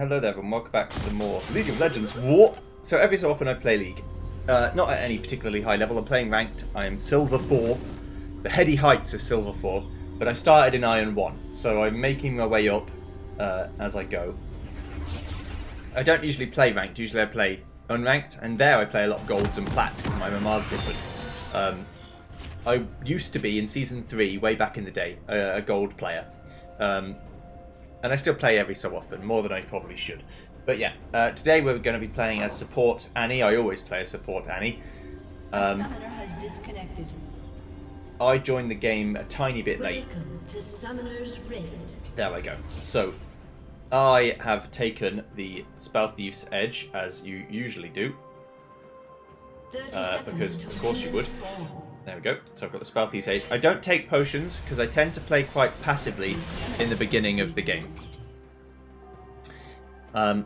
Hello there everyone, welcome back to some more League of Legends. What? So every so often I play League. Not at any particularly high level, I'm playing ranked. I am Silver 4, the heady heights of Silver 4, but I started in Iron 1, so I'm making my way up as I go. I don't usually play ranked, usually I play unranked, and there I play a lot of golds and plats because my MMR's different. I used to be, in Season 3, way back in the day, a gold player. And I still play every so often, more than I probably should. But yeah, today we're going to be playing as support Annie. I always play as support Annie. Summoner has disconnected. I joined the game a tiny bit late. Welcome to Summoner's Rift. There we go. So, I have taken the Spell Thief's Edge, as you usually do. 30 Because, seconds of course, you would. spawn. There we go. So I've got the Spell Thief's Edge. I don't take potions, because I tend to play quite passively in the beginning of the game.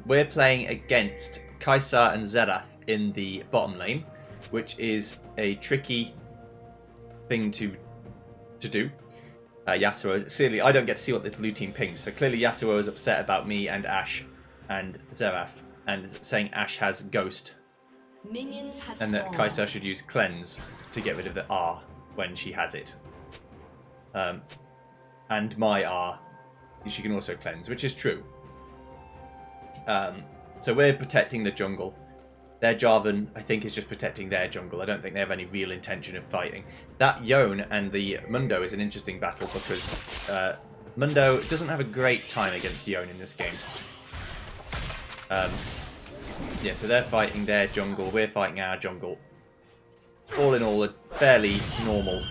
We're playing against Kaisar and Xerath in the bottom lane, which is a tricky thing to do. Yasuo, clearly, I don't get to see what the blue team pinged, so clearly Yasuo is upset about me and Ashe and Xerath, and saying Ashe has Ghost, Minions have and that spawned. Kaisar should use Cleanse to get rid of the R when she has it. And my R, she can also cleanse, which is true. So we're protecting the jungle. Their Jarvan, I think, is just protecting their jungle. I don't think they have any real intention of fighting. That Yone and the Mundo is an interesting battle because Mundo doesn't have a great time against Yone in this game. Yeah, so they're fighting their jungle, we're fighting our jungle. All in all, a fairly normal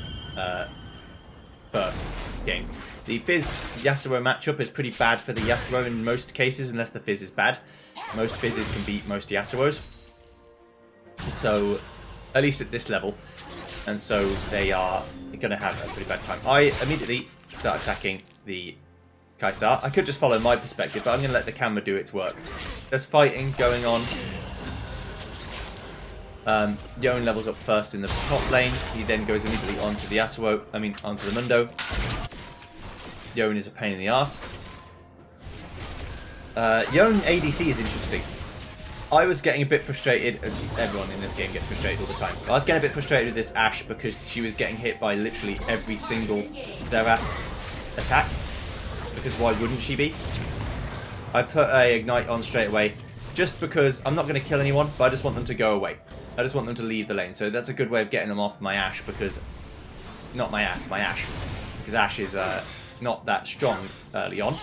first game. The Fizz Yasuo matchup is pretty bad for the Yasuo in most cases, unless the Fizz is bad. Most Fizzes can beat most Yasuos. So, at least at this level. And so they are going to have a pretty bad time. I immediately start attacking the Kaisar. I could just follow my perspective, but I'm going to let the camera do its work. There's fighting going on. Yone levels up first in the top lane. He then goes immediately onto the Yasuo. Onto the Mundo. Yone is a pain in the arse. Yone ADC is interesting. I was getting a bit frustrated. Everyone in this game gets frustrated all the time. I was getting a bit frustrated with this Ashe because she was getting hit by literally every single Xerath attack. Because why wouldn't she be? I put a Ignite on straight away just because I'm not going to kill anyone, but I just want them to go away. I just want them to leave the lane. So that's a good way of getting them off my Ashe because... Not my ass, my Ashe. Because Ashe is not that strong early on.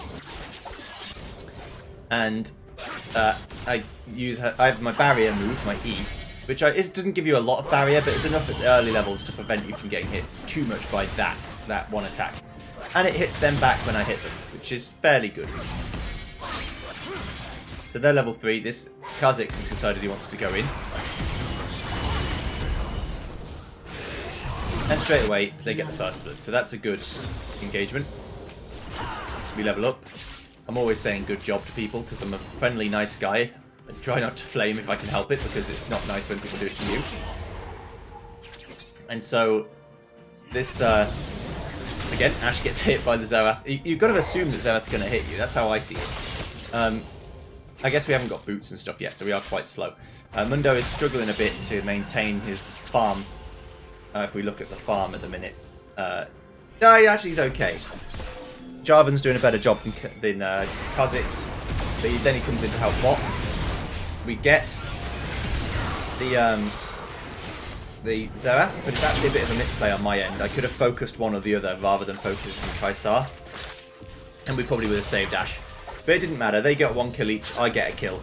And I have my barrier move, my E, which doesn't give you a lot of barrier, but it's enough at the early levels to prevent you from getting hit too much by that one attack. And it hits them back when I hit them, which is fairly good. So they're level 3. This Kha'Zix has decided he wants to go in. And straight away, they get the first blood. So that's a good engagement. We level up. I'm always saying good job to people because I'm a friendly, nice guy. I try not to flame if I can help it because it's not nice when people do it to you. And so, this... Again, Ashe gets hit by the Xerath. You've got to assume that Xerath's going to hit you. That's how I see it. I guess we haven't got boots and stuff yet, so we are quite slow. Mundo is struggling a bit to maintain his farm. If we look at the farm at the minute. No, actually he's okay. Jarvan's doing a better job than Kha'Zix. But then he comes in to help bot. We get the Xerath, but it's actually a bit of a misplay on my end. I could have focused one or the other rather than focused on Kaisar. And we probably would have saved Ashe. But it didn't matter. They get one kill each, I get a kill.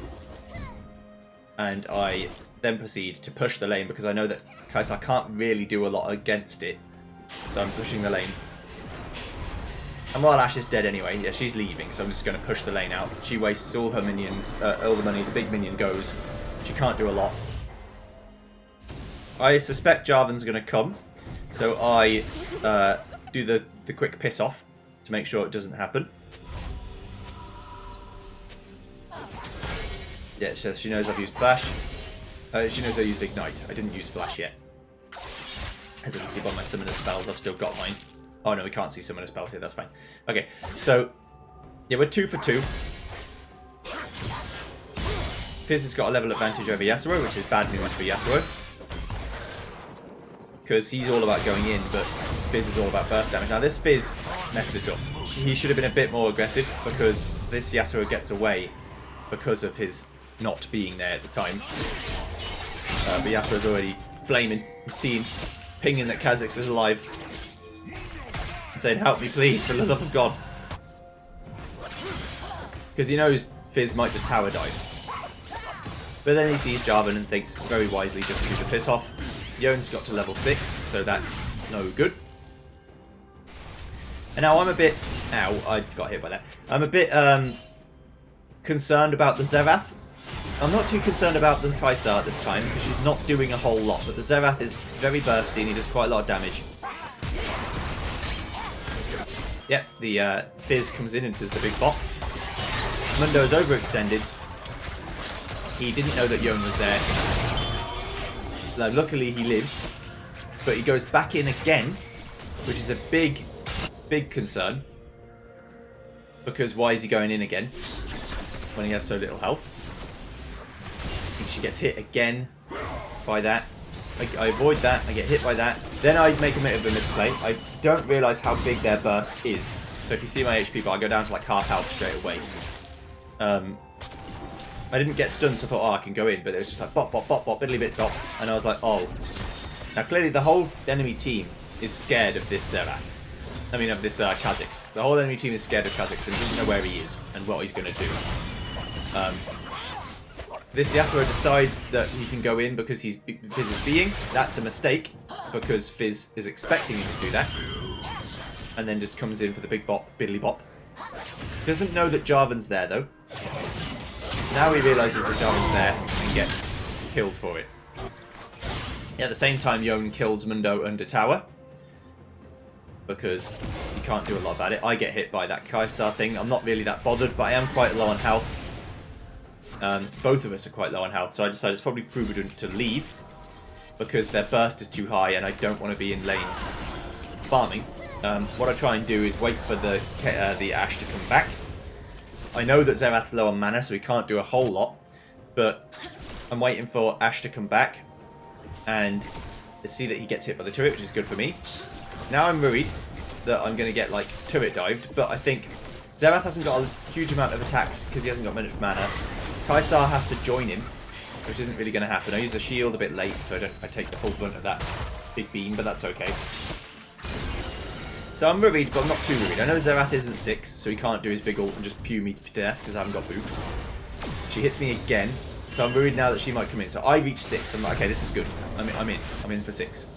And I then proceed to push the lane because I know that Kaisar can't really do a lot against it. So I'm pushing the lane. And while Ashe is dead anyway, yeah, she's leaving, so I'm just going to push the lane out. She wastes all her minions, all the money, the big minion goes. She can't do a lot. I suspect Jarvan's going to come, so I do the quick piss off to make sure it doesn't happen. Yeah, so she knows I've used Flash. She knows I used Ignite. I didn't use Flash yet. As you can see by my summoner spells, I've still got mine. Oh no, we can't see summoner spells here, that's fine. Okay, so, yeah, we're 2 for 2. Fizz has got a level advantage over Yasuo, which is bad news for Yasuo. Because he's all about going in, but Fizz is all about burst damage. Now this Fizz messed this up. He should have been a bit more aggressive, because this Yasuo gets away because of his not being there at the time. But Yasuo's already flaming his team, pinging that Kha'Zix is alive, and saying, help me please, for the love of God. Because he knows Fizz might just tower dive. But then he sees Jarvan and thinks very wisely just to do the piss off. Yone's got to level 6, so that's no good. And now I'm a bit... Ow, I got hit by that. I'm a bit concerned about the Xerath. I'm not too concerned about the Kaisar this time, because she's not doing a whole lot. But the Xerath is very bursty and he does quite a lot of damage. Yep, the Fizz comes in and does the big bop. Mundo's overextended. He didn't know that Yone was there. So luckily he lives. But he goes back in again, which is a big, big concern. Because why is he going in again when he has so little health? I think she gets hit again by that. I avoid that, I get hit by that. Then I make a bit of a misplay. I don't realise how big their burst is. So if you see my HP bar, I go down to like half health straight away. I didn't get stunned, so I thought, oh, I can go in. But it was just like bop, bop, bop, bop, biddly bit, bop. And I was like, oh. Now clearly the whole enemy team is scared of this Xerath. I mean, of this Kha'Zix. The whole enemy team is scared of Kha'Zix and doesn't know where he is and what he's going to do. This Yasuo decides that he can go in because Fizz is being. That's a mistake, because Fizz is expecting him to do that. And then just comes in for the big bop, biddly bop. Doesn't know that Jarvan's there, though. Now he realises that Jarvan's there and gets killed for it. At the same time, Yone kills Mundo under tower, because he can't do a lot about it. I get hit by that Kaisar thing. I'm not really that bothered, but I am quite low on health. Both of us are quite low on health, so I decided it's probably prudent to leave, because their burst is too high and I don't want to be in lane farming. What I try and do is wait for the Ashe to come back. I know that Xerath's low on mana, so he can't do a whole lot, but I'm waiting for Ashe to come back and see that he gets hit by the turret, which is good for me. Now I'm worried that I'm going to get, like, turret dived, but I think Xerath hasn't got a huge amount of attacks because he hasn't got much mana. Kaisar has to join him, which isn't really going to happen. I use the shield a bit late, so I take the full brunt of that big beam, but that's okay. So I'm worried, but I'm not too worried. I know Xerath isn't 6, so he can't do his big ult and just pew me to death because I haven't got boots. She hits me again, so I'm worried now that she might come in. So I reach 6. I'm like, okay, this is good. I'm in for 6.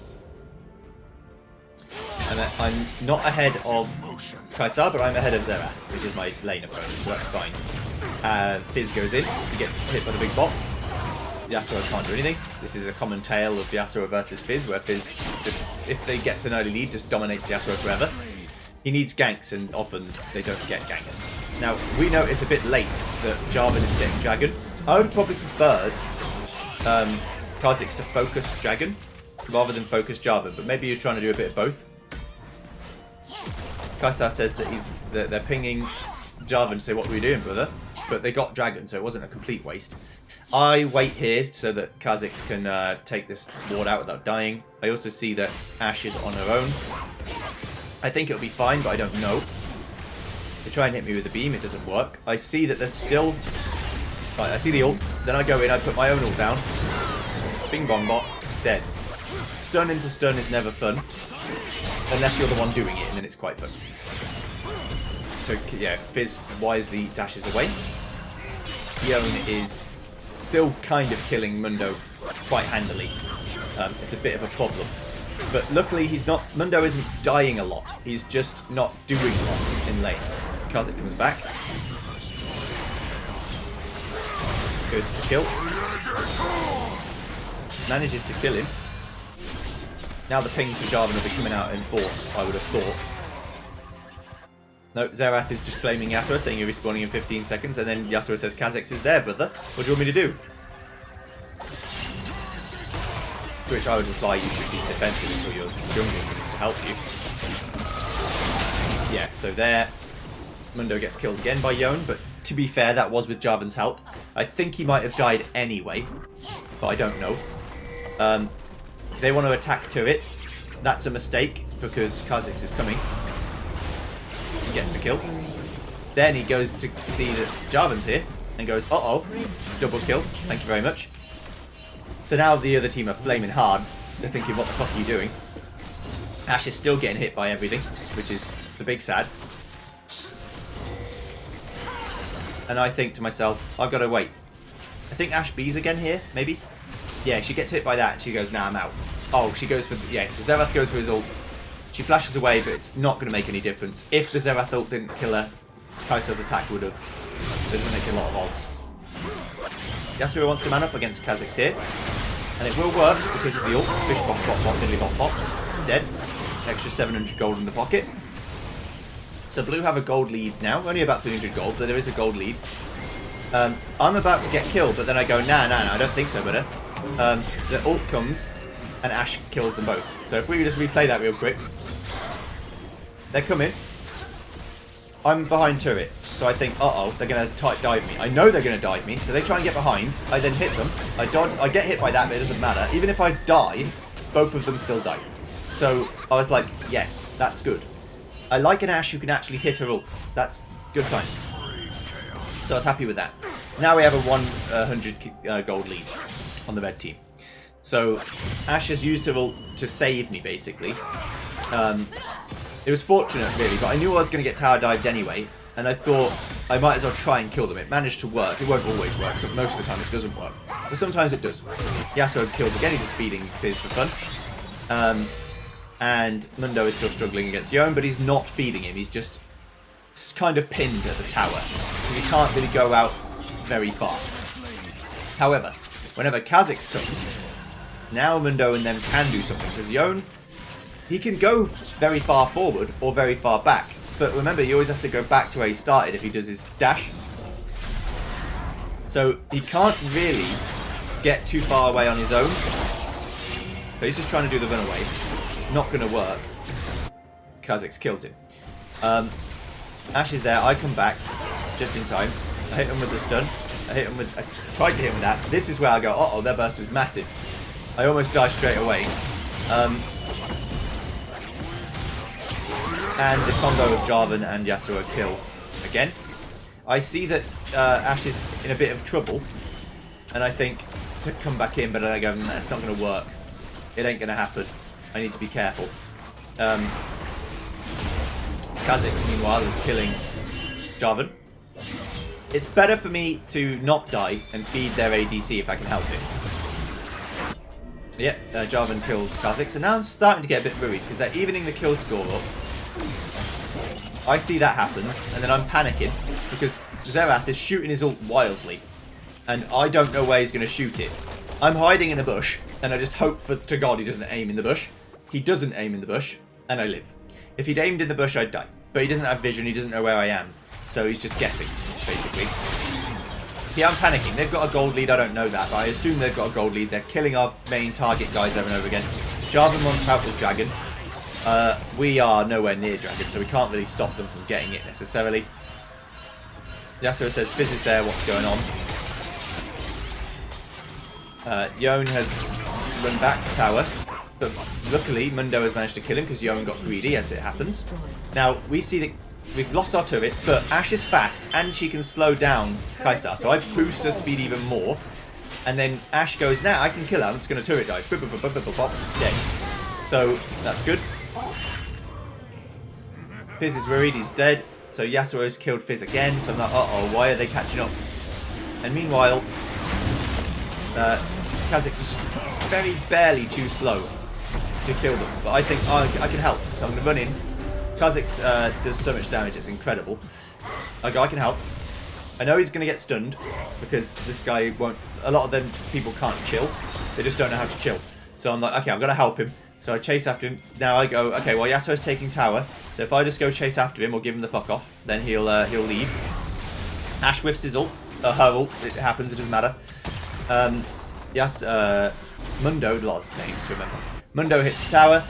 And I'm not ahead of Kaisar, but I'm ahead of Xerath, which is my lane opponent, so that's fine. Fizz goes in, he gets hit by the big bot. Yasuo can't do anything. This is a common tale of Yasuo versus Fizz, where Fizz, if they get an early lead, just dominates Yasuo forever. He needs ganks, and often they don't get ganks. Now, we notice a bit late that Jarvan is getting Dragon. I would have probably preferred Kha'Zix to focus Dragon rather than focus Jarvan, but maybe he's trying to do a bit of both. Kaisar says that they're pinging Jarvan to say, what were you doing, brother? But they got Dragon, so it wasn't a complete waste. I wait here so that Kha'Zix can take this ward out without dying. I also see that Ashe is on her own. I think it'll be fine, but I don't know. They try and hit me with the beam, it doesn't work. I see that there's still... Right, I see the ult, then I go in, I put my own ult down. Bing bong bot, dead. Stun into stun is never fun. Unless you're the one doing it, and then it's quite fun. So, yeah, Fizz wisely dashes away. Yone is still kind of killing Mundo quite handily. It's a bit of a problem. But luckily, Mundo isn't dying a lot. He's just not doing a lot in lane. Kha'Zix comes back. Goes for kill. Manages to kill him. Now the pings for Jarvan will be coming out in force, I would have thought. No, Xerath is just flaming Yasuo, saying you're respawning in 15 seconds, and then Yasuo says, Kha'Zix is there, brother. What do you want me to do? To which I would reply, you should be defensive until your jungle comes to help you. Yeah, so there, Mundo gets killed again by Yone, but to be fair, that was with Jarvan's help. I think he might have died anyway, but I don't know. They want to attack turret. That's a mistake because Kha'Zix is coming. He gets the kill. Then he goes to see that Jarvan's here and goes, uh-oh, double kill. Thank you very much. So now the other team are flaming hard. They're thinking, what the fuck are you doing? Ashe is still getting hit by everything, which is the big sad. And I think to myself, I've got to wait. I think Ashe B's again here, maybe? Yeah, she gets hit by that and she goes, nah, I'm out. Oh, she goes for... Yeah, so Xerath goes for his ult. She flashes away, but it's not going to make any difference. If the Xerath ult didn't kill her, Kai'Sa's attack would have. So it doesn't make a lot of odds. Yasuo wants to man up against Kha'Zix here. And it will work because of the ult. Fish bop, bop, bop, diddly bop, bop. Dead. Extra 700 gold in the pocket. So Blue have a gold lead now. Only about 300 gold, but there is a gold lead. I'm about to get killed, but then I go, nah, I don't think so, brother. The ult comes, and Ashe kills them both. So if we just replay that real quick. They're coming. I'm behind turret. So I think, uh-oh, they're going to dive me. I know they're going to dive me, so they try and get behind. I then hit them. I get hit by that, but it doesn't matter. Even if I die, both of them still die. So I was like, yes, that's good. I like an Ashe who can actually hit her ult. That's good times. So I was happy with that. Now we have a 100 gold lead on the red team. So Ashe has used her ult to save me, basically. It was fortunate, really, but I knew I was going to get tower dived anyway. And I thought I might as well try and kill them. It managed to work. It won't always work. So most of the time it doesn't work. But sometimes it does. Yasuo kills again. He's just feeding Fizz for fun. And Mundo is still struggling against Yone, but he's not feeding him. He's just kind of pinned at the tower. So he can't really go out very far. However, whenever Kha'Zix comes, now Mundo and them can do something. Because Yone, he can go very far forward or very far back. But remember, he always has to go back to where he started if he does his dash. So he can't really get too far away on his own. So he's just trying to do the runaway. Not going to work. Kha'Zix kills him. Ashe is there. I come back just in time. I hit him with the stun. I tried to hit him with that. This is where I go, uh-oh, their burst is massive. I almost die straight away. And the combo of Jarvan and Yasuo kill again. I see that Ashe is in a bit of trouble. And I think to come back in, but I go, nah, it's not going to work. It ain't going to happen. I need to be careful. Kha'Zix, meanwhile, is killing Jarvan. It's better for me to not die and feed their ADC if I can help it. Yeah, Jarvan kills Kha'Zix, and now I'm starting to get a bit worried because they're evening the kill score up. I see that happens, and then I'm panicking because Xerath is shooting his ult wildly, and I don't know where he's going to shoot it. I'm hiding in a bush, and I just hope to God he doesn't aim in the bush. He doesn't aim in the bush, and I live. If he'd aimed in the bush, I'd die. But he doesn't have vision, he doesn't know where I am. So he's just guessing, basically. Yeah, I'm panicking. They've got a gold lead, I don't know that, but I assume they've got a gold lead. They're killing our main target guys over and over again. Jarvan wants out with Dragon. We are nowhere near Dragon, so we can't really stop them from getting it necessarily. Yasuo says, Fizz is there, what's going on? Yone has run back to tower. But luckily, Mundo has managed to kill him because Yone got greedy, as it happens. Now, we see that we've lost our turret, but Ashe is fast, and she can slow down Kai'Sa. So I boost her speed even more. And then Ashe goes, nah, I can kill her. I'm just going to turret dive. Dead. So, that's good. Fizz is worried, he's dead. So Yasuo has killed Fizz again. So I'm like, uh-oh, why are they catching up? And meanwhile, Kha'Zix is just very barely too slow to kill them, but I think I can help, so I'm going to run in. Kha'Zix does so much damage, it's incredible. I go, I can help. I know he's going to get stunned, because this guy won't... A lot of them people can't chill. They just don't know how to chill. So I'm like, okay, I've got to help him. So I chase after him. Now I go, okay, well Yasuo's taking tower, so if I just go chase after him or give him the fuck off, then he'll leave. Ashe whiffs his ult. Her ult, it happens, it doesn't matter. Yes, Mundo, a lot of names to remember. Mundo hits the tower,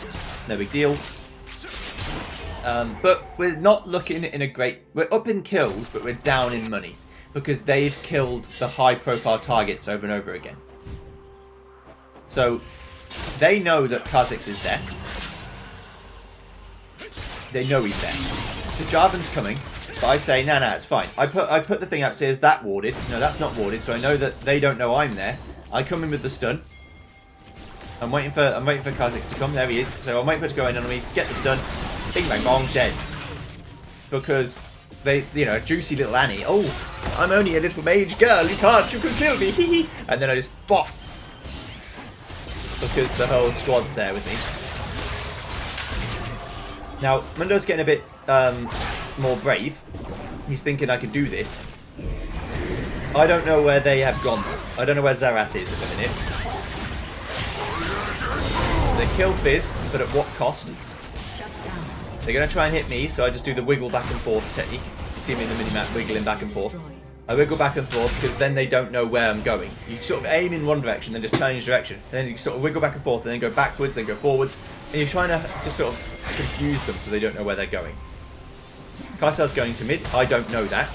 no big deal. But we're not looking in a great... We're up in kills, but we're down in money. because they've killed the high-profile targets over and over again. So they know that Kha'Zix is there. They know he's there. So Jarvan's coming, but I say, nah, it's fine. I put the thing out, says that warded. No, that's not warded, so I know that they don't know I'm there. I come in with the stun. I'm waiting for Kha'Zix to come. There he is. So I'm waiting for it to go in on me, get the stun. Bing bang bong, dead. Because they, you know, juicy little Annie. Oh, I'm only a little mage girl. You can kill me. Hee hee. And then I just bop. Because the whole squad's there with me. Now, Mundo's getting a bit more brave. He's thinking I can do this. I don't know where they have gone. I don't know where Xerath is at the minute. They kill Fizz, but at what cost? They're going to try and hit me, so I just do the wiggle back and forth technique. You see me in the minimap wiggling back and forth. I wiggle back and forth because then they don't know where I'm going. You sort of aim in one direction, then just change direction. And then you sort of wiggle back and forth, and then go backwards, then go forwards. And you're trying to just sort of confuse them so they don't know where they're going. Kaisar's going to mid. I don't know that.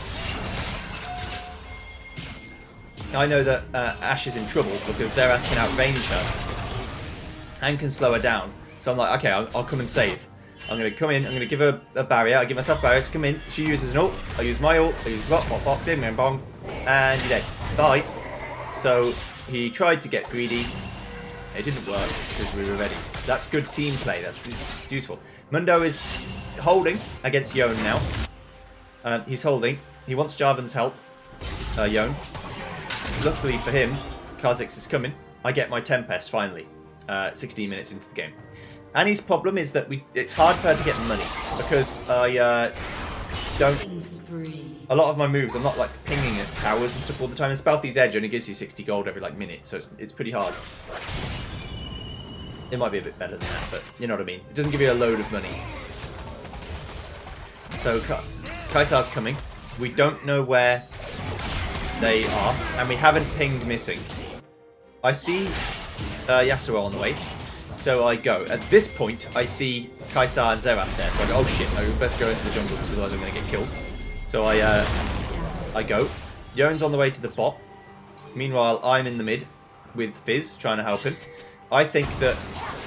I know that Ashe is in trouble because Xerath can outrange her and can slow her down. So I'm like, okay, I'll come and save. I'm going to come in, I'm going to give her a barrier. I give myself a barrier to come in. She uses an ult. I use my ult. I use bop, bop, bop, bing, bang, bong. And you're dead. Bye. So he tried to get greedy. It didn't work because we were ready. That's good team play. That's useful. Mundo is holding against Yone now. He's holding. He wants Jarvan's help. Yone. Luckily for him, Kha'Zix is coming. I get my Tempest finally. 16 minutes into the game. Annie's problem is that it's hard for her to get money because I don't. A lot of my moves, I'm not like pinging at towers and stuff all the time. And Spelthy's Edge only gives you 60 gold every like minute, so it's pretty hard. It might be a bit better than that, but you know what I mean. It doesn't give you a load of money. So Kaisar's coming. We don't know where they are, and we haven't pinged missing. I see Yasuo on the way, so I go. At this point, I see Kaisar and Xerath there, so I go, oh shit, I best go into the jungle because otherwise I'm going to get killed. So I go. Yone's on the way to the bot. Meanwhile, I'm in the mid with Fizz, trying to help him. I think that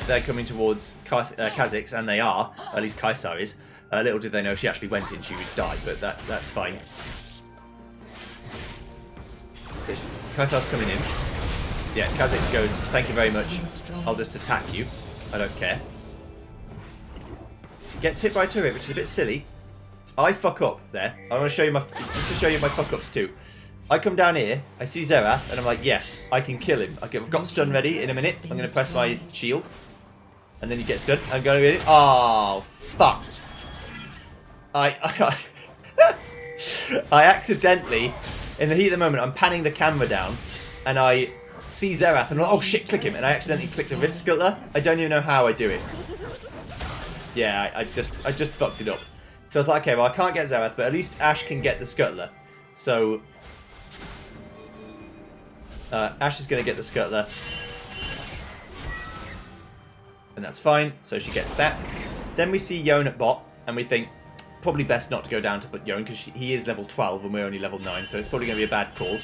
they're coming towards Kha'Zix, and they are, at least Kaisar is. Little did they know, she actually went in, she would die, but that's fine. Kaisar's coming in. Yeah, Kha'Zix goes, thank you very much. I'll just attack you. I don't care. Gets hit by a turret, which is a bit silly. I fuck up there. I want to show you just to show you my fuck ups too. I come down here, I see Xerath, and I'm like, yes, I can kill him. Okay, I've got stun ready in a minute. I'm going to press my shield. And then you get stunned. I'm going to get it. Oh, fuck. I accidentally, in the heat of the moment, I'm panning the camera down, and I see Xerath, and I'm like, oh shit, click him, and I accidentally click the wrist scuttler. I don't even know how I do it. Yeah, I just fucked it up. So I was like, okay, well I can't get Xerath, but at least Ashe can get the scuttler. So Ashe is going to get the scuttler, and that's fine. So she gets that. Then we see Yone at bot, and we think probably best not to go down to put Yone because he is level 12 and we're only level 9, so it's probably going to be a bad call.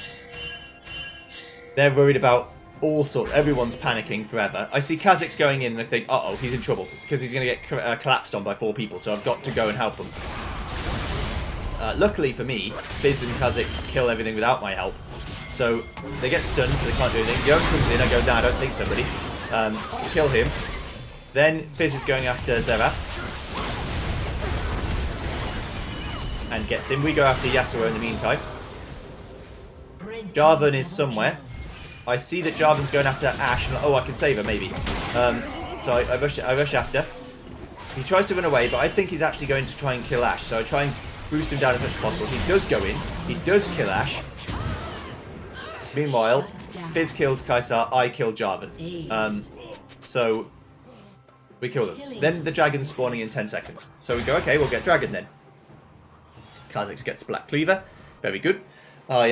They're worried about all sorts. Everyone's panicking forever. I see Kha'Zix going in and I think, uh-oh, he's in trouble because he's going to get collapsed on by 4 people, so I've got to go and help him. Luckily for me, Fizz and Kha'Zix kill everything without my help. So they get stunned, so they can't do anything. Yone comes in, I go, nah, I don't think so, buddy. Kill him. Then Fizz is going after Xerath. And gets him. We go after Yasuo in the meantime. Jarvan is somewhere. I see that Jarvan's going after Ashe. And, oh, I can save her, maybe. So I rush after. He tries to run away, but I think he's actually going to try and kill Ashe. So I try and boost him down as much as possible. He does go in. He does kill Ashe. Meanwhile, Fizz kills Kaisar. I kill Jarvan. So we kill them. Then the dragon's spawning in 10 seconds. So we go, okay, we'll get dragon then. Kha'Zix gets Black Cleaver. Very good. I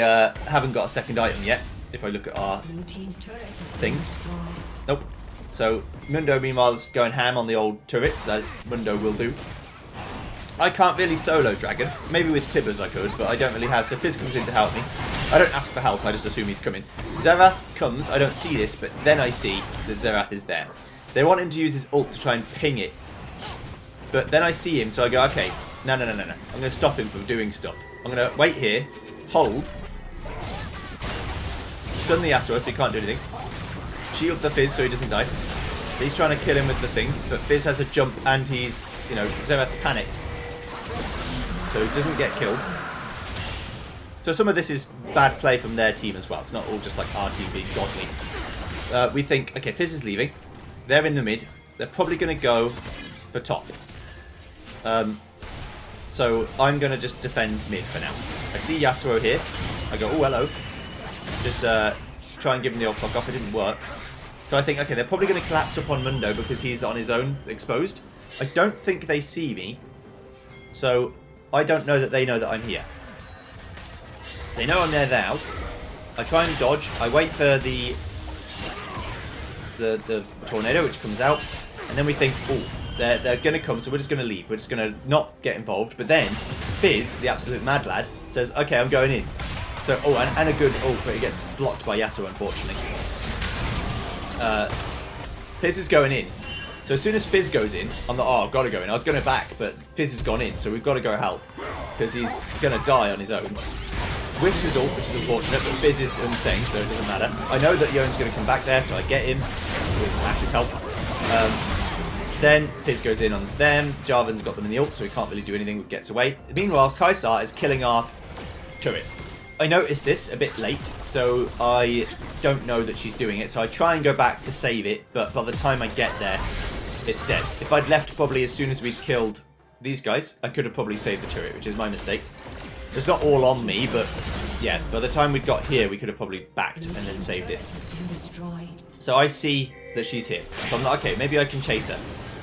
haven't got a second item yet, if I look at our things. Nope. So Mundo, meanwhile, is going ham on the old turrets, as Mundo will do. I can't really solo Dragon. Maybe with Tibbers I could, but I don't really have. So Fizz comes in to help me. I don't ask for help, I just assume he's coming. Zerath comes, I don't see this, but then I see that Zerath is there. They want him to use his ult to try and ping it. But then I see him, so I go, okay, no. I'm going to stop him from doing stuff. I'm going to wait here, hold, stun the Yasuo so he can't do anything, shield the Fizz so he doesn't die. He's trying to kill him with the thing, but Fizz has a jump and he's, you know, Zerath's panicked. So he doesn't get killed. So some of this is bad play from their team as well. It's not all just like our team being godly. We think, okay, Fizz is leaving. They're in the mid. They're probably going to go for top. So I'm going to just defend mid for now. I see Yasuo here. I go, oh, hello. Just try and give him the old fuck off. It didn't work. So I think, okay, they're probably going to collapse upon Mundo because he's on his own, exposed. I don't think they see me. So I don't know that they know that I'm here. They know I'm there now. I try and dodge. I wait for the tornado, which comes out. And then we think, oh, they're going to come, so we're just going to leave. We're just going to not get involved. But then Fizz, the absolute mad lad, says, okay, I'm going in. So, oh, and a good ult, but it gets blocked by Yasuo, unfortunately. Fizz is going in. So as soon as Fizz goes in, I'm like, oh, I've got to go in. I was going to back, but Fizz has gone in, so we've got to go help. Because he's going to die on his own. Whiffs his ult, which is unfortunate, but Fizz is insane, so it doesn't matter. I know that Yone's going to come back there, so I get him with Ash's help. Then Fizz goes in on them. Jarvan's got them in the ult, so he can't really do anything, but gets away. Meanwhile, Kaisar is killing our turret. I noticed this a bit late, so I don't know that she's doing it. So I try and go back to save it, but by the time I get there, it's dead. If I'd left probably as soon as we'd killed these guys, I could have probably saved the turret, which is my mistake. It's not all on me, but yeah, by the time we'd got here, we could have probably backed and then saved it. So I see that she's here. So I'm like, okay, maybe I can chase her.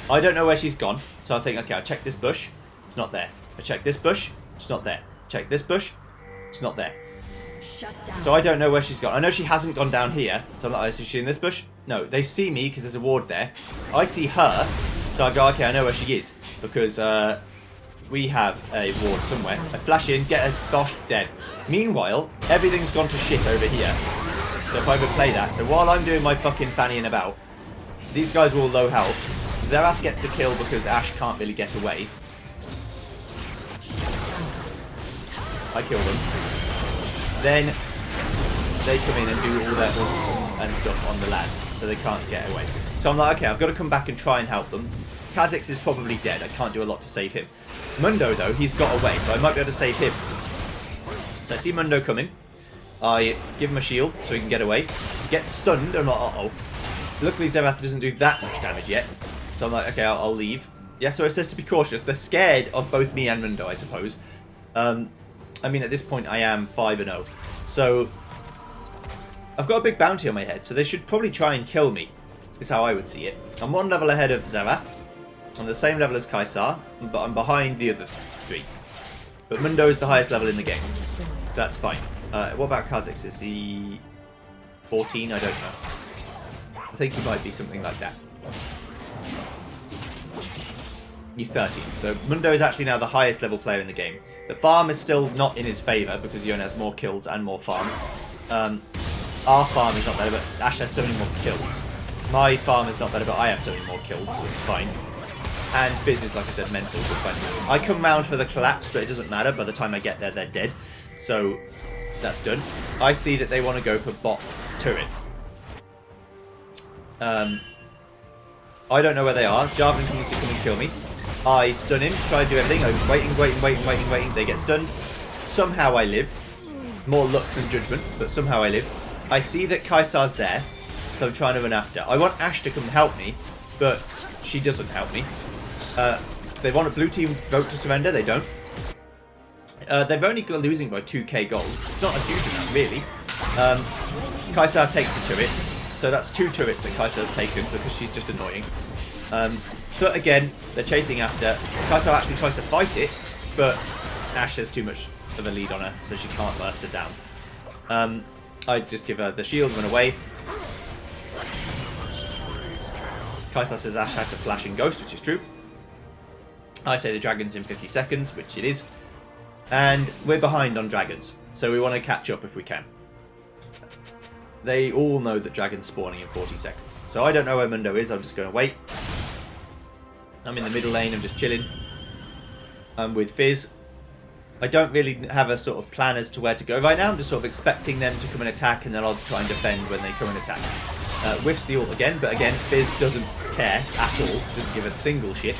I don't know where she's gone, so I think, okay, I'll check this bush. It's not there. I check this bush. It's not there. Check this bush. It's not there. So I don't know where she's gone. I know she hasn't gone down here. So I'm like, is she in this bush? No, they see me because there's a ward there. I see her. So I go, okay, I know where she is. Because we have a ward somewhere. I flash in, get her, gosh, dead. Meanwhile, everything's gone to shit over here. So if I could play that. So while I'm doing my fucking fannying about, these guys are all low health. Zerath gets a kill because Ashe can't really get away. I kill them. Then they come in and do all their ults and stuff on the lads, so they can't get away. So I'm like, okay, I've got to come back and try and help them. Kha'Zix is probably dead. I can't do a lot to save him. Mundo, though, he's got away, so I might be able to save him. So I see Mundo coming. I give him a shield so he can get away. He gets stunned. I'm like, uh-oh. Luckily, Zerath doesn't do that much damage yet. So I'm like, okay, I'll leave. Yeah, so it says to be cautious. They're scared of both me and Mundo, I suppose. I mean, at this point, I am 5-0. So I've got a big bounty on my head, so they should probably try and kill me, is how I would see it. I'm one level ahead of Zerath. I'm the same level as Kaisar, but I'm behind the other three. But Mundo is the highest level in the game, so that's fine. What about Kha'Zix? Is he 14? I don't know. I think he might be something like that. He's 13. So Mundo is actually now the highest level player in the game. The farm is still not in his favour because Yone has more kills and more farm. Our farm is not better, but Ashe has so many more kills. My farm is not better, but I have so many more kills, so it's fine. And Fizz is, like I said, mental, so it's fine. I come round for the collapse, but it doesn't matter. By the time I get there, they're dead. So that's done. I see that they want to go for bot turret. I don't know where they are. Jarvan comes to come and kill me. I stun him, try to do everything. I'm waiting. They get stunned. Somehow I live. More luck than judgment, but somehow I live. I see that Kaisar's there, so I'm trying to run after. I want Ashe to come help me, but she doesn't help me. They want a blue team vote to surrender. They don't. They've only got losing by 2k gold. It's not a huge amount, really. Kaisar takes the turret. So that's 2 turrets that Kaisar's taken because she's just annoying. But again, they're chasing after. Kaisar actually tries to fight it, but Ashe has too much of a lead on her, so she can't burst her down. I just give her the shield, run away. Kaisar says Ashe had to flash and ghost, which is true. I say the dragon's in 50 seconds, which it is. And we're behind on dragons, so we want to catch up if we can. They all know that dragon's spawning in 40 seconds. So I don't know where Mundo is, I'm just going to wait. I'm in the middle lane, I'm just chilling. I'm with Fizz. I don't really have a sort of plan as to where to go right now. I'm just sort of expecting them to come and attack, and then I'll try and defend when they come and attack. Whiffs the ult again, but again, Fizz doesn't care at all. Doesn't give a single shit.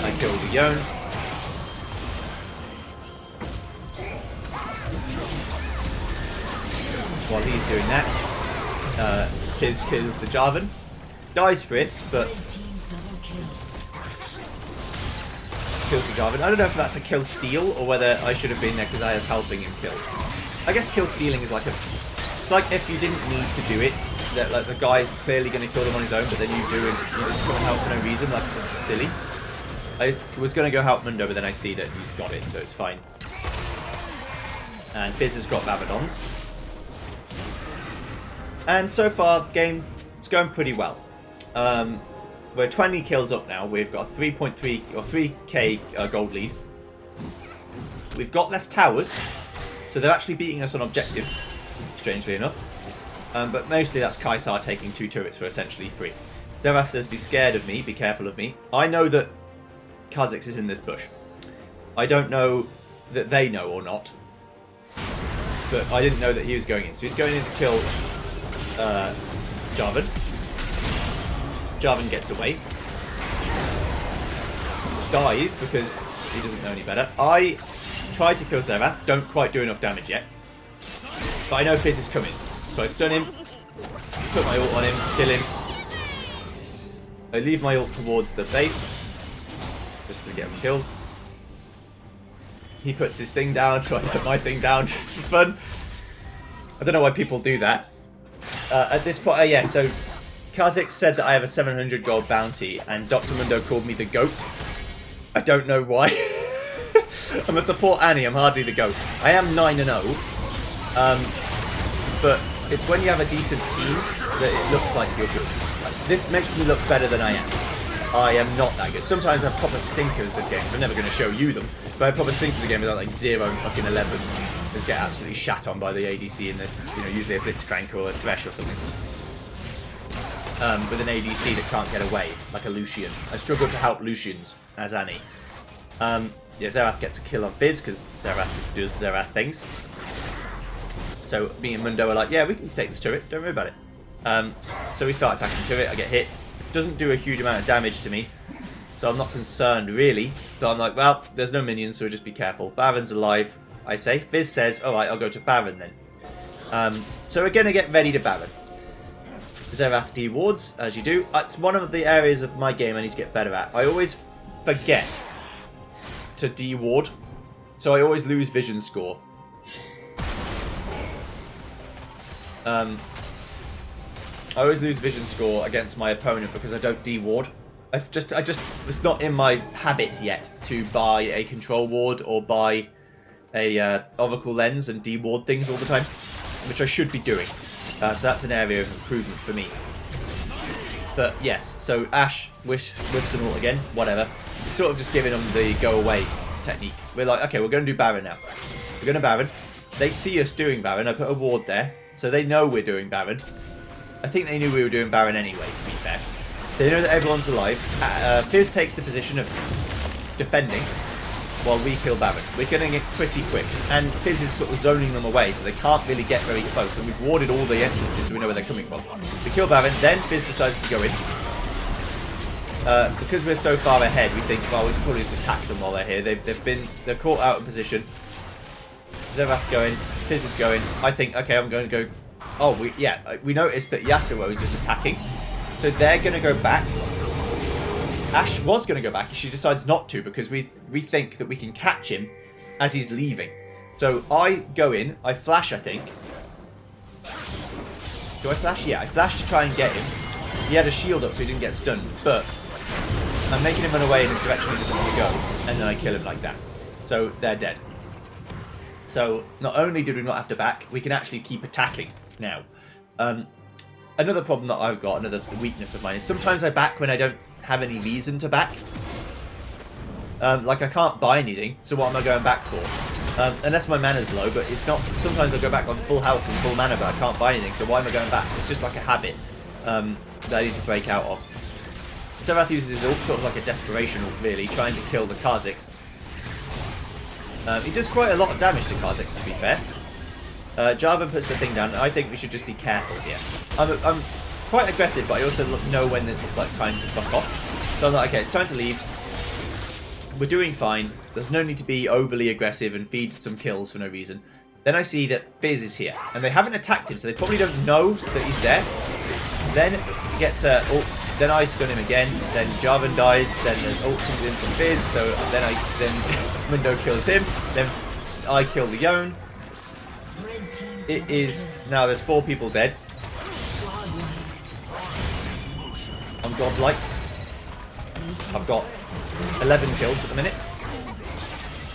I killed the Yone. While he's doing that, Fizz kills the Jarvan. Dies for it, but kills the Jarvan. I don't know if that's a kill steal or whether I should have been there because I was helping him kill. I guess kill stealing is like it's like if you didn't need to do it, that like the guy's clearly going to kill them on his own, but then you do and you just come and help for no reason. Like this is silly. I was going to go help Mundo, but then I see that he's got it, so it's fine. And Fizz has got Babadons. And so far, game is going pretty well. We're 20 kills up now. We've got a 3.3 or 3k gold lead. We've got less towers, so they're actually beating us on objectives, strangely enough. But mostly that's Kaisar taking 2 turrets for essentially 3. Zerath says, be scared of me, be careful of me. I know that Kha'Zix is in this bush. I don't know that they know or not. But I didn't know that he was going in. So he's going in to kill Jarvan. Jarvan gets away. Dies because he doesn't know any better. I try to kill Zerath. Don't quite do enough damage yet. But I know Fizz is coming. So I stun him. Put my ult on him. Kill him. I leave my ult towards the base. Just to get him killed. He puts his thing down, so I put my thing down just for fun. I don't know why people do that. At this point, yeah, so Kha'Zix said that I have a 700 gold bounty, and Dr. Mundo called me the GOAT. I don't know why. I'm a support Annie, I'm hardly the GOAT. I am 9-0. But it's when you have a decent team that it looks like you're good. Like, this makes me look better than I am. I am not that good. Sometimes I have proper stinkers of games. I'm never going to show you them. But I have proper stinkers of games without like 0 fucking 11. Just get absolutely shat on by the ADC and the, you know, usually a Blitzcrank or a Thresh or something. With an ADC that can't get away, like a Lucian. I struggle to help Lucians as Annie. Yeah, Zerath gets a kill on Fizz because Zerath does Zerath things. So me and Mundo are like, yeah, we can take this turret, don't worry about it. So we start attacking turret, I get hit. It doesn't do a huge amount of damage to me, so I'm not concerned really. So I'm like, well, there's no minions, so just be careful. Baron's alive, I say. Fizz says, alright, I'll go to Baron then. So we're going to get ready to Baron. Zerath D-wards, as you do. It's one of the areas of my game I need to get better at. I always forget to D-ward, so I always lose vision score. I always lose vision score against my opponent because I don't D-ward. It's not in my habit yet to buy a control ward or buy a Oracle lens and D-ward things all the time, which I should be doing. So that's an area of improvement for me. But yes, so Ashe whiffs an ult again, whatever. It's sort of just giving them the go away technique. We're like, okay, we're going to do Baron now. We're going to Baron. They see us doing Baron. I put a ward there, so they know we're doing Baron. I think they knew we were doing Baron anyway, to be fair. They know that everyone's alive. Fizz takes the position of defending while we kill Baron. We're getting it pretty quick. And Fizz is sort of zoning them away, so they can't really get very close. And we've warded all the entrances, so we know where they're coming from. We kill Baron, then Fizz decides to go in. Because we're so far ahead, we think, well, we can probably just attack them while they're here. They're caught out of position. Zerath's going, Fizz is going. I think, okay, I'm going to go. Oh, we noticed that Yasuo is just attacking. So they're going to go back. Ashe was going to go back. She decides not to because we think that we can catch him as he's leaving. So I go in. I flash, I think. Do I flash? Yeah, I flash to try and get him. He had a shield up so he didn't get stunned. But I'm making him run away in the direction he doesn't want to go. And then I kill him like that. So they're dead. So not only did we not have to back, we can actually keep attacking now. another problem that I've got, another weakness of mine, is sometimes I back when I don't have any reason to back. Like I can't buy anything, so what am I going back for? Unless my mana's low, but it's not. Sometimes I go back on full health and full mana, but I can't buy anything, so why am I going back? It's just like a habit that I need to break out of. Serath uses his ult sort of like a desperation ult, really, trying to kill the Kha'Zix. He does quite a lot of damage to Kha'Zix, to be fair. Jarvan puts the thing down, and I think we should just be careful here. I'm quite aggressive, but I also know when it's like time to fuck off. So I'm like, okay, it's time to leave. We're doing fine. There's no need to be overly aggressive and feed some kills for no reason. Then I see that Fizz is here, and they haven't attacked him, so they probably don't know that he's there. Then he gets ult. Then I stun him again. Then Jarvan dies. Then the ult comes in from Fizz. So then Mundo kills him. Then I kill the Yone. It is now. There's 4 people dead. I'm godlike. I've got 11 kills at the minute.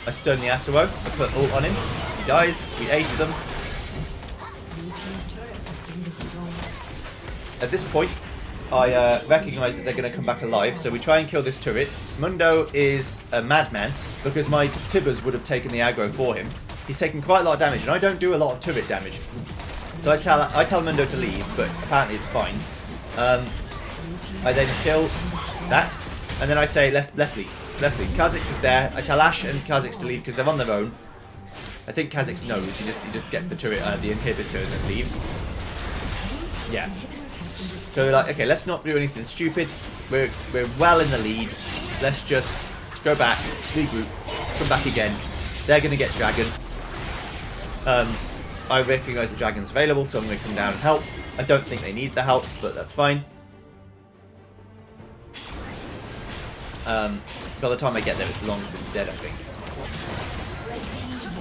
I stun the Asuo. I put ult on him. He dies. We ace them. At this point, I recognise that they're going to come back alive, so we try and kill this turret. Mundo is a madman because my Tibbers would have taken the aggro for him. He's taken quite a lot of damage, and I don't do a lot of turret damage. So I tell Mundo to leave, but apparently it's fine. I then kill that, and then I say, let's leave. Let's leave. Kha'Zix is there. I tell Ashe and Kha'Zix to leave because they're on their own. I think Kha'Zix knows. He just gets the turret, the inhibitor, and then leaves. Yeah. So we're like, okay, let's not do anything stupid. We're well in the lead. Let's just go back, regroup, come back again. They're going to get Dragon. I recognise the Dragon's available, so I'm going to come down and help. I don't think they need the help, but that's fine. By the time I get there, it's long since dead, I think.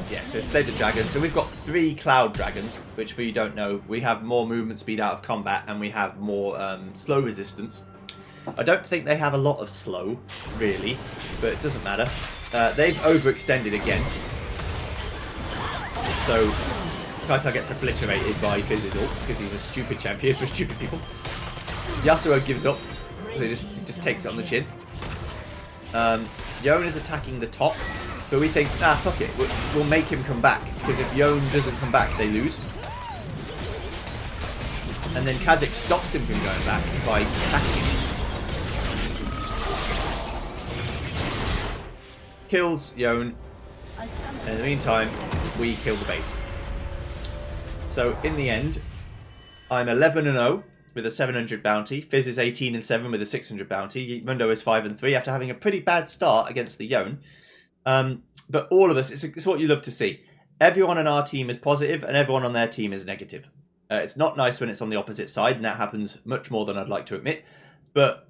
Yeah, so slay the dragon. So we've got 3 cloud dragons, which for you don't know, we have more movement speed out of combat and we have more slow resistance. I don't think they have a lot of slow, really, but it doesn't matter. They've overextended again. So Kaisa gets obliterated by Fizz's ult because he's a stupid champion for stupid people. Yasuo gives up, so he just takes it on the chin. Yone is attacking the top. But we think, fuck it, we'll make him come back. Because if Yone doesn't come back, they lose. And then Kha'Zix stops him from going back by attacking him. Kills Yone. And in the meantime, we kill the base. So in the end, I'm 11-0 with a 700 bounty. Fizz is 18-7 with a 600 bounty. Mundo is 5-3 after having a pretty bad start against the Yone. But all of us, it's what you love to see. Everyone on our team is positive and everyone on their team is negative. It's not nice when it's on the opposite side, and that happens much more than I'd like to admit. But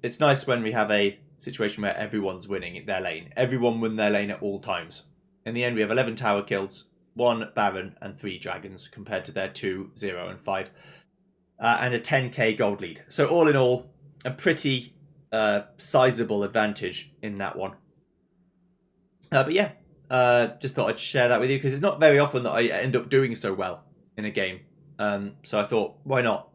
it's nice when we have a situation where everyone's winning their lane. Everyone win their lane at all times. In the end, we have 11 tower kills, 1 Baron and 3 Dragons compared to their 2, 0 and 5. And a 10k gold lead. So all in all, a pretty sizable advantage in that one. But yeah, just thought I'd share that with you because it's not very often that I end up doing so well in a game. So I thought, why not?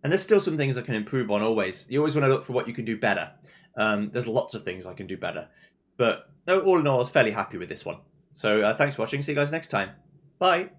And there's still some things I can improve on always. You always want to look for what you can do better. There's lots of things I can do better. But all in all, I was fairly happy with this one. So thanks for watching. See you guys next time. Bye.